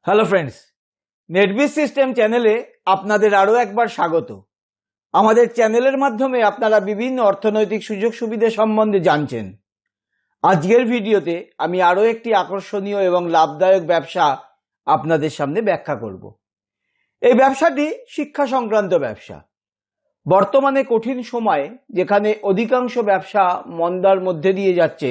Hello friends, নেটবিজ system চ্যানেলে আপনাদের আরও একবার স্বাগত। আমাদের চ্যানেলের মাধ্যমে আপনারা বিভিন্ন অর্থনৈতিক সুযোগ সুবিধা সম্বন্ধে জানছেন। আজকের ভিডিওতে আমি আরও একটি আকর্ষণীয় এবং লাভদায়ক ব্যবসা আপনাদের সামনে ব্যাখ্যা করব। এই ব্যবসাটি শিক্ষা সংক্রান্ত ব্যবসা। বর্তমানে কঠিন সময়ে যেখানে অধিকাংশ ব্যবসা মন্দার মধ্যে দিয়ে যাচ্ছে,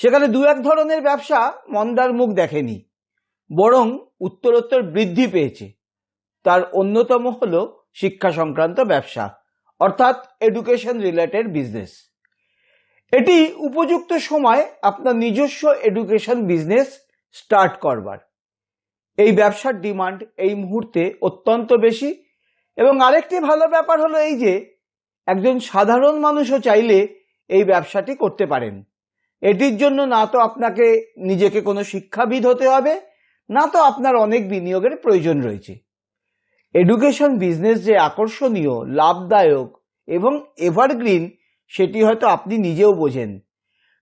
সেখানে দু এক ধরনের ব্যবসা মন্দার মুখ দেখেনি, বরং উত্তরোত্তর বৃদ্ধি পেয়েছে। তার অন্যতম হলো শিক্ষা সংক্রান্ত ব্যবসা, অর্থাৎ এডুকেশন রিলেটেড বিজনেস। এটি উপযুক্ত সময় আপনার নিজস্ব এডুকেশন বিজনেস স্টার্ট করবার। এই ব্যবসার ডিমান্ড এই মুহূর্তে অত্যন্ত বেশি, এবং আরেকটি ভালো ব্যাপার হলো এই যে একজন সাধারণ মানুষও চাইলে এই ব্যবসাটি করতে পারেন। এটির জন্য না তো আপনাকে নিজেকে কোনো শিক্ষাবিদ হতে হবে, না তো আপনার অনেক বিনিয়োগের প্রয়োজন রয়েছে। এডুকেশন বিজনেস যে আকর্ষণীয়, লাভদায়ক এবং এভারগ্রিন, সেটি হয়তো আপনি নিজেও বোঝেন,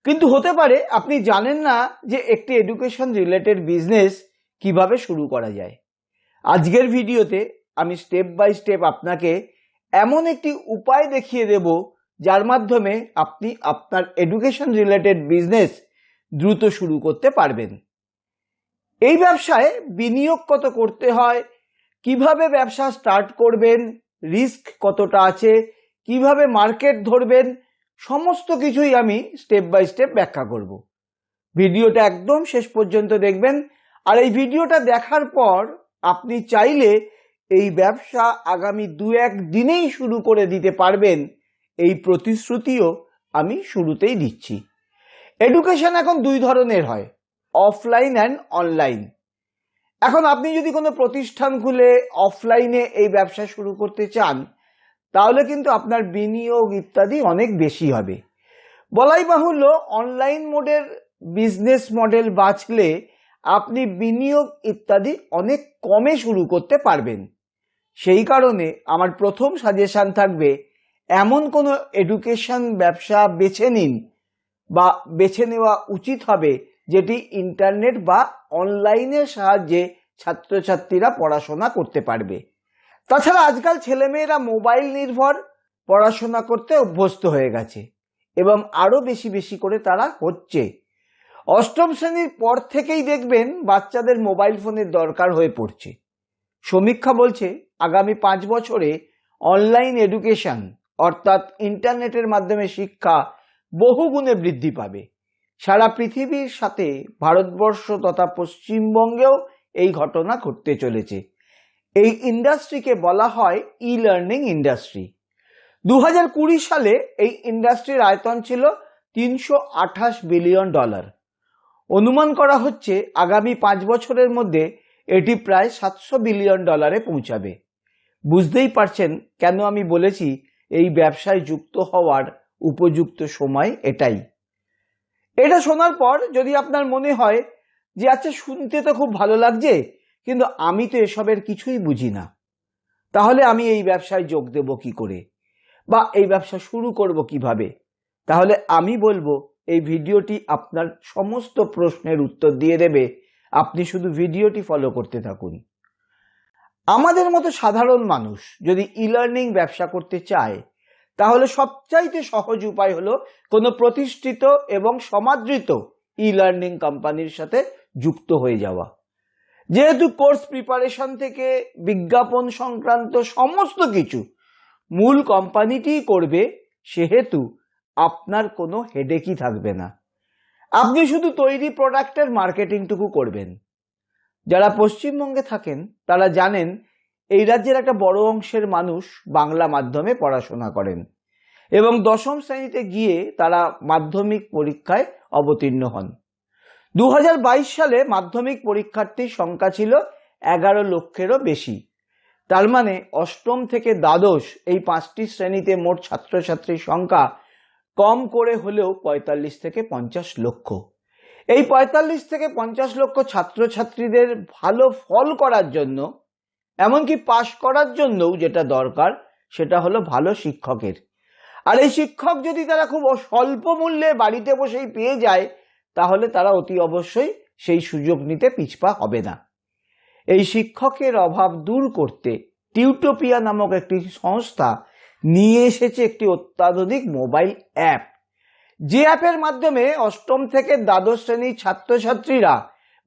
কিন্তু হতে পারে আপনি জানেন না যে একটি এডুকেশন রিলেটেড বিজনেস কিভাবে শুরু করা যায়। আজকের ভিডিওতে আমি স্টেপ বাই স্টেপ আপনাকে এমন একটি উপায় দেখিয়ে দেব যার মাধ্যমে আপনি আপনার এডুকেশন রিলেটেড বিজনেস দ্রুত শুরু করতে পারবেন। এই ব্যবসায় বিনিয়োগ কত করতে হয়, কিভাবে ব্যবসা স্টার্ট করবেন, রিস্ক কতটা আছে, কিভাবে মার্কেট ধরবেন, সমস্ত কিছুই আমি স্টেপ বাই স্টেপ ব্যাখ্যা করব। ভিডিওটা একদম শেষ পর্যন্ত দেখবেন, আর এই ভিডিওটা দেখার পর আপনি চাইলে এই ব্যবসা আগামী 2-1 দিনেই শুরু করে দিতে পারবেন, এই প্রতিশ্রুতিও আমি শুরুতেই দিচ্ছি। এডুকেশন এখন দুই ধরনের হয়, অফলাইন অ্যান্ড অনলাইন। এখন আপনি যদি কোনো প্রতিষ্ঠান খুলে অফলাইনে এই ব্যবসা শুরু করতে চান, তাহলে কিন্তু আপনার বিনিয়োগ ইত্যাদি অনেক বেশি হবে। বলাই বাহুল্য, অনলাইন মোডের বিজনেস মডেল বাছলে আপনি বিনিয়োগ ইত্যাদি অনেক কমে শুরু করতে পারবেন। সেই কারণে আমার প্রথম সাজেশন থাকবে, এমন কোনো এডুকেশন ব্যবসা বেছে নিন বা বেছে নেওয়া উচিত হবে যেটি ইন্টারনেট বা অনলাইনের সাহায্যে ছাত্রছাত্রীরা পড়াশোনা করতে পারবে। তাছাড়া আজকাল ছেলেমেয়েরা মোবাইল নির্ভর পড়াশোনা করতে অভ্যস্ত হয়ে গেছে, এবং আরও বেশি বেশি করে তারা হচ্ছে। অষ্টম শ্রেণীর পর থেকেই দেখবেন বাচ্চাদের মোবাইল ফোনের দরকার হয়ে পড়ছে। সমীক্ষা বলছে আগামী 5 বছরে অনলাইন এডুকেশন, অর্থাৎ ইন্টারনেটের মাধ্যমে শিক্ষা বহুগুণে বৃদ্ধি পাবে। সারা পৃথিবীর সাথে ভারতবর্ষ তথা পশ্চিমবঙ্গেও এই ঘটনা ঘটতে চলেছে। এই ইন্ডাস্ট্রিকে বলা হয় ই লার্নিং ইন্ডাস্ট্রি। 2020 সালে এই ইন্ডাস্ট্রির আয়তন ছিল $328 বিলিয়ন। অনুমান করা হচ্ছে আগামী 5 বছরের মধ্যে এটি প্রায় $700 বিলিয়ন পৌঁছাবে। বুঝতেই পারছেন কেন আমি বলেছি এই ব্যবসায় যুক্ত হওয়ার উপযুক্ত সময় এটাই। এটা শোনার পর যদি আপনার মনে হয় যে আচ্ছা, শুনতে তো খুব ভালো লাগছে, কিন্তু আমি তো এসবের কিছুই বুঝি না, তাহলে আমি এই ব্যবসায় যোগ দেব কি করে, বা এই ব্যবসা শুরু করব কিভাবে, তাহলে আমি বলবো এই ভিডিওটি আপনার সমস্ত প্রশ্নের উত্তর দিয়ে দেবে। আপনি শুধু ভিডিওটি ফলো করতে থাকুন। আমাদের মতো সাধারণ মানুষ যদি ই লার্নিং ব্যবসা করতে চায়, তাহলে সবচাইতে সহজ উপায় হলো কোনো প্রতিষ্ঠিত এবং সমাদৃত ই লার্নিং কোম্পানির সাথে যুক্ত হয়ে যাওয়া। যেহেতু কোর্স প্রিপারেশন থেকে বিজ্ঞাপন সংক্রান্ত সমস্ত কিছু মূল কোম্পানিটিই করবে, সেহেতু আপনার কোনো হেডেকই থাকবে না। আপনি শুধু তৈরি প্রোডাক্টের মার্কেটিংটুকু করবেন। যারা পশ্চিমবঙ্গে থাকেন তারা জানেন এই রাজ্যের একটা বড় অংশের মানুষ বাংলা মাধ্যমে পড়াশোনা করেন, এবং 10ম শ্রেণীতে গিয়ে তারা মাধ্যমিক পরীক্ষায় অবতীর্ণ হন। 2022 সালে মাধ্যমিক পরীক্ষার্থীর সংখ্যা ছিল 11 লক্ষেরও বেশি। তার মানে অষ্টম থেকে দ্বাদশ এই 5টি শ্রেণীতে মোট ছাত্রছাত্রীর সংখ্যা কম করে হলেও 45 থেকে 50 লক্ষ। এই 45 থেকে 50 লক্ষ ছাত্রছাত্রীদের ভালো ফল করার জন্য, এমনকি পাশ করার জন্যও যেটা দরকার সেটা হলো ভালো শিক্ষকের। আর এই শিক্ষক যদি তারা খুব স্বল্প মূল্যে বাড়িতে বসেই পেয়ে যায়, তাহলে তারা অতি অবশ্যই সেই সুযোগ নিতে পিছপা হবে না। এই শিক্ষকের অভাব দূর করতে টিউটোপিয়া নামক একটি সংস্থা নিয়ে এসেছে একটি অত্যাধুনিক মোবাইল অ্যাপ, যে অ্যাপের মাধ্যমে অষ্টম থেকে দ্বাদশ শ্রেণীর ছাত্রছাত্রীরা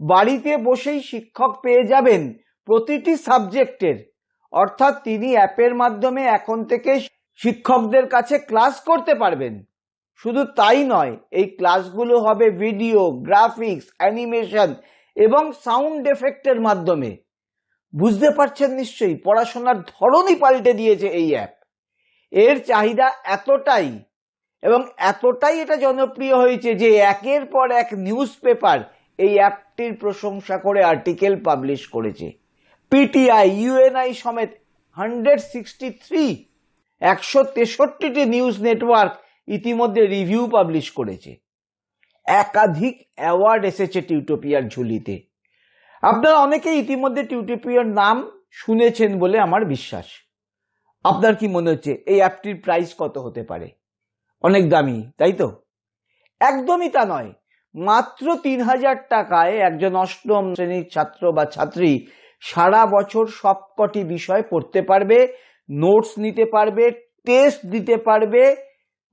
বাড়িতে বসেই শিক্ষক পেয়ে যাবেন প্রতিটি সাবজেক্টের। অর্থাৎ তিনি অ্যাপের মাধ্যমে এখন থেকে শিক্ষকদের কাছে ক্লাস করতে পারবেন। শুধু তাই নয়, এই ক্লাসগুলো হবে ভিডিও, গ্রাফিক্স, অ্যানিমেশন এবং সাউন্ড এফেক্টের মাধ্যমে। বুঝতে পারছেন নিশ্চয়ই, পড়াশোনার ধরনই পাল্টে দিয়েছে এই অ্যাপ। এর চাহিদা এতটাই এবং এতটাই এটা জনপ্রিয় হয়েছে যে একের পর এক নিউজ পেপার এই অ্যাপটির প্রশংসা করে আর্টিকেল পাবলিশ করেছে। পিটিআই, ইউএনআই সমেত 163টি নিউজ নেটওয়ার্ক ইতিমধ্যে রিভিউ পাবলিশ করেছে। একাধিক অ্যাওয়ার্ড এসেছে টিউটোপিয়ার ঝুলিতে। আপনারা অনেকেই ইতিমধ্যে টিউটোপিয়ার নাম শুনেছেন বলে আমার বিশ্বাস। আপনার কি মনে হচ্ছে এই অ্যাপটির প্রাইস কত হতে পারে? অনেক দামি, তাই তো? একদমই তা নয়। মাত্র 3000 টাকায় একজন অষ্টম শ্রেণীর ছাত্র বা ছাত্রী সারা বছর সবকটি বিষয় পড়তে পারবে, নোটস নিতে পারবে, টেস্ট দিতে পারবে।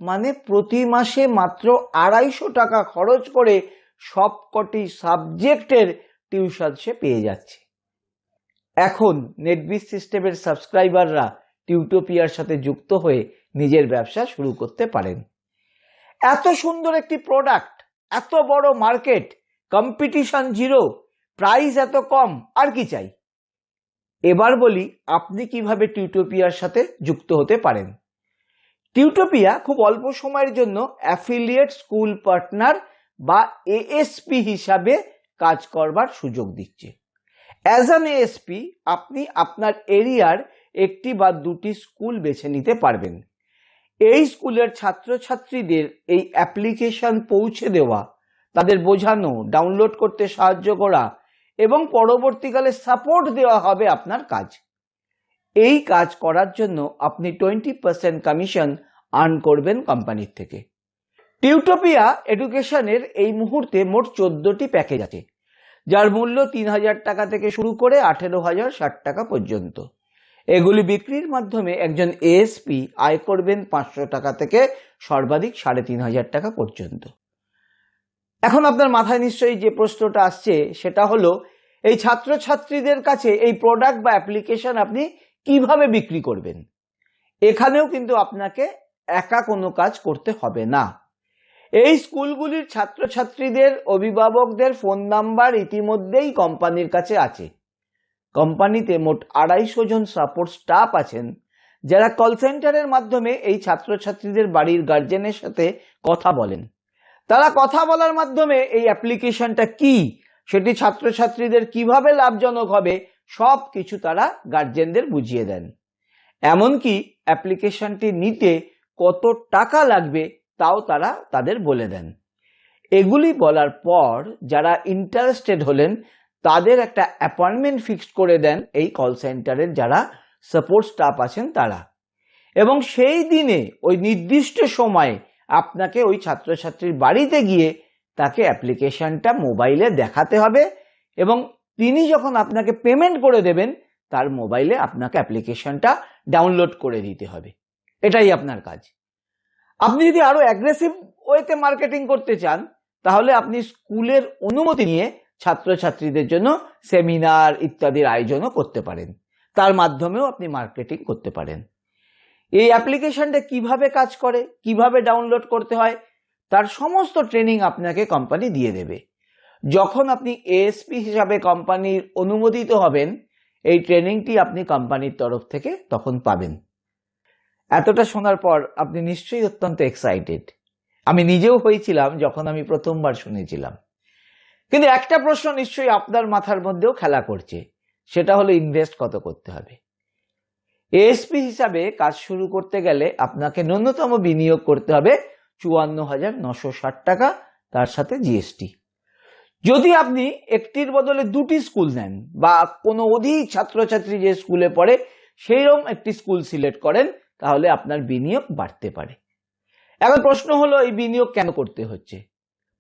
মানে প্রতি মাসে মাত্র 250 টাকা খরচ করে সবকটি সাবজেক্টের টিউশন সে পেয়ে যাচ্ছে। এখন নেটবিজ সিস্টেমের সাবস্ক্রাইবাররা টিউটোপিয়ার সাথে যুক্ত হয়ে নিজের ব্যবসা শুরু করতে পারেন। এত সুন্দর একটি প্রোডাক্ট, এত বড় মার্কেট, কম্পিটিশন জিরো, প্রাইস এত কম, আর কি চাই? এবার বলি আপনি কিভাবে টিউটোপিয়ার সাথে যুক্ত হতে পারেন। টিউটোপিয়া খুব অল্প সময়ের জন্য অ্যাফিলিয়েট স্কুল পার্টনার বা এএসপি হিসাবে কাজ করবার সুযোগ দিচ্ছে। অ্যাজ অ্যান এএসপি আপনি আপনার এরিয়ার একটি বা দুটি স্কুল বেছে নিতে পারবেন। এই স্কুলের ছাত্রছাত্রীদের এই অ্যাপ্লিকেশন পৌঁছে দেওয়া, তাদের বোঝানো, ডাউনলোড করতে সাহায্য করা এবং পরবর্তীকালে সাপোর্ট দেওয়া হবে আপনার কাজ। এই কাজ করার জন্য আপনি 20% কমিশন আর্ন করবেন কোম্পানির থেকে। টিউটোপিয়া এডুকেশনের এই মুহূর্তে মোট 14টি প্যাকেজ আছে, যার মূল্য 3000 টাকা থেকে শুরু করে 18,060 টাকা পর্যন্ত। এগুলি বিক্রির মাধ্যমে একজন এএসপি আয় করবেন 500 টাকা থেকে সর্বাধিক 3500 টাকা পর্যন্ত। এখন আপনার মাথায় নিশ্চয়ই যে প্রশ্নটা আসছে সেটা হলো, এই ছাত্রছাত্রীদের কাছে এই প্রোডাক্ট বা অ্যাপ্লিকেশন আপনি কিভাবে বিক্রি করবেন? এখানেও কিন্তু আপনাকে একা কোনো কাজ করতে হবে না। এই স্কুলগুলির ছাত্রছাত্রীদের অভিভাবকদের ফোন নাম্বার ইতিমধ্যেই কোম্পানির কাছে আছে। কোম্পানিতে মোট 250 জন সাপোর্ট স্টাফ আছেন, যারা কল সেন্টারের মাধ্যমে এই ছাত্রছাত্রীদের বাড়ির গার্জেনের সাথে কথা বলেন। তারা কথা বলার মাধ্যমে এই অ্যাপ্লিকেশনটা কি, সেটি ছাত্রছাত্রীদের কিভাবে লাভজনক হবে, সব কিছু তারা গার্জেনদের বুঝিয়ে দেন। এমনকি অ্যাপ্লিকেশনটি নিতে কত টাকা লাগবে তাও তারা তাদের বলে দেন। এগুলি বলার পর যারা ইন্টারেস্টেড হলেন তাদের একটা অ্যাপয়েন্টমেন্ট ফিক্সড করে দেন এই কল সেন্টারের যারা সাপোর্ট স্টাফ আছেন তারা, এবং সেই দিনে ওই নির্দিষ্ট সময়ে আপনাকে ওই ছাত্রছাত্রীর বাড়িতে গিয়ে তাকে অ্যাপ্লিকেশনটা মোবাইলে দেখাতে হবে, এবং তিনি যখন আপনাকে পেমেন্ট করে দেবেন তার মোবাইলে আপনাকে অ্যাপ্লিকেশনটা ডাউনলোড করে দিতে হবে। এটাই আপনার কাজ। আপনি যদি আরো অ্যাগ্রেসিভ ওয়েতে মার্কেটিং করতে চান তাহলে আপনি স্কুলের অনুমতি নিয়ে ছাত্রছাত্রীদের জন্য সেমিনার ইত্যাদির আয়োজনও করতে পারেন। তার মাধ্যমেও আপনি মার্কেটিং করতে পারেন। এই অ্যাপ্লিকেশনটা কিভাবে কাজ করে, কিভাবে ডাউনলোড করতে হয়, তার সমস্ত ট্রেনিং আপনাকে কোম্পানি দিয়ে দেবে। যখন আপনি এএসপি হিসাবে কোম্পানির অনুমোদিত হবেন, এই ট্রেনিংটি আপনি কোম্পানির তরফ থেকে তখন পাবেন। এতটা শোনার পর আপনি নিশ্চয়ই অত্যন্ত এক্সাইটেড। আমি নিজেও হয়েছিলাম যখন আমি প্রথমবার শুনেছিলাম। কিন্তু একটা প্রশ্ন নিশ্চয়ই আপনার মাথার মধ্যেও খেলা করছে, সেটা হলো ইনভেস্ট কত করতে হবে। এএসপি হিসাবে কাজ শুরু করতে গেলে আপনাকে ন্যূনতম বিনিয়োগ করতে হবে 54,960 টাকা, তার সাথে জিএসটি। যদি আপনি একটির বদলে দুটি স্কুল নেন বা কোনো অধিক ছাত্রছাত্রী যে স্কুলে পড়ে সেইরকম একটি স্কুল সিলেক্ট করেন, তাহলে আপনার বিনিয়োগ বাড়তে পারে। এখন প্রশ্ন হলো, এই বিনিয়োগ কেন করতে হচ্ছে?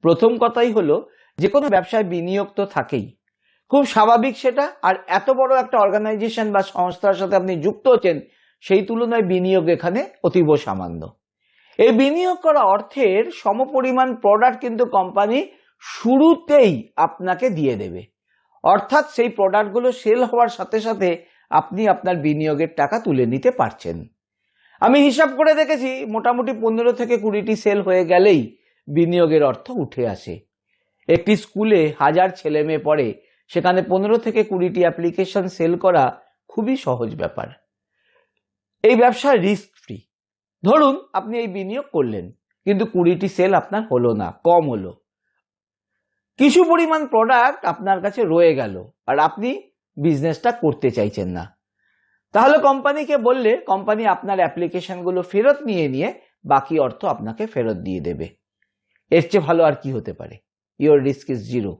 প্রথম কথাই হলো, যে কোনো ব্যবসায় বিনিয়োগ তো থাকেই। খুব স্বাভাবিক সেটা। আর এত বড় একটা অর্গানাইজেশন বা সংস্থার সাথে আপনি যুক্ত হচ্ছেন, সেই তুলনায় বিনিয়োগ এখানে অতীব সামান্য। এই বিনিয়োগ করা অর্থের সমপরিমাণ প্রোডাক্ট কিন্তু কোম্পানি শুরুতেই আপনাকে দিয়ে দেবে, অর্থাৎ সেই প্রোডাক্টগুলো সেল হওয়ার সাথে সাথে আপনি আপনার বিনিয়োগের টাকা তুলে নিতে পারছেন। আমি হিসাব করে দেখেছি, মোটামুটি 15 থেকে 20টি সেল হয়ে গেলেই বিনিয়োগের অর্থ উঠে আসে। একটি স্কুলে 1000 ছেলে মেয়ে পড়ে, সেখানে 15 থেকে 20টি অ্যাপ্লিকেশন সেল করা খুবই সহজ ব্যাপার। এই ব্যবসা রিস্ক ফ্রি। ধরুন আপনি এই বিনিয়োগ করলেন, কিন্তু 20টি সেল আপনার হলো না, কম হলো, কিছু পরিমাণ প্রোডাক্ট আপনার কাছে রয়ে গেল আর আপনি বিজনেসটা করতে চাইছেন না। তাহলে কোম্পানিকে বললে কোম্পানি আপনার অ্যাপ্লিকেশনগুলো ফেরত নিয়ে বাকি অর্থ আপনাকে ফেরত দিয়ে দেবে। এর চেয়ে ভালো আর কি হতে পারে? Your risk is zero.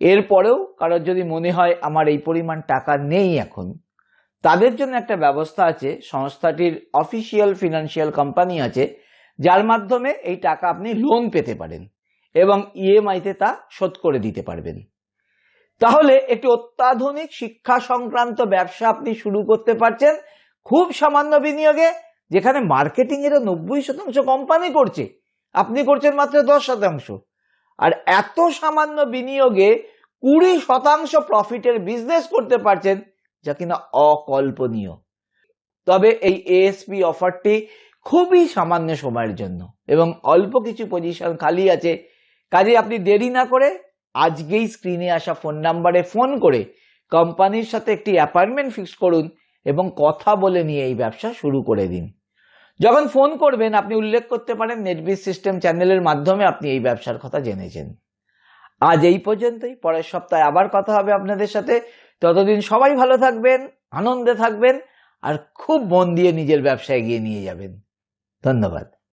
এরপরেও কারোর যদি মনে হয় আমার এই পরিমাণ টাকা নেই এখন, তাদের জন্য একটা ব্যবস্থা আছে। সংস্থাটির অফিসিয়াল ফিনান্সিয়াল কোম্পানি আছে, যার মাধ্যমে এই টাকা আপনি লোন পেতে পারেন এবং ইএমআইতে তা শোধ করে দিতে পারবেন। তাহলে একটি অত্যাধুনিক শিক্ষা সংক্রান্ত ব্যবসা আপনি শুরু করতে পারছেন খুব সামান্য বিনিয়োগে, যেখানে মার্কেটিং এর 90% কোম্পানি করছে, আপনি করছেন মাত্র 10%। আর এত সামান্য বিনিয়োগে 20% প্রফিটের বিজনেস করতে পারছেন, যা কিনা অকল্পনীয়। তবে এই এএসপি অফারটি খুবই সামান্য সময়ের জন্য এবং অল্প কিছু পজিশন খালি আছে। কাজে আপনি দেরি না করে আজকেই স্ক্রিনে আসা ফোন নাম্বারে ফোন করে কোম্পানির সাথে একটি অ্যাপয়েন্টমেন্ট ফিক্স করুন এবং কথা বলে নিয়ে এই ব্যবসা শুরু করে দিন। যখন ফোন করবেন আপনি উল্লেখ করতে পারেন নেটবিজ সিস্টেম চ্যানেলের মাধ্যমে আপনি এই ব্যবসার কথা জেনেছেন। আজ এই পর্যন্তই, পরের সপ্তাহে আবার কথা হবে আপনাদের সাথে। ততদিন সবাই ভালো থাকবেন, আনন্দে থাকবেন আর খুব মন দিয়ে নিজের ব্যবসা এগিয়ে নিয়ে যাবেন। ধন্যবাদ।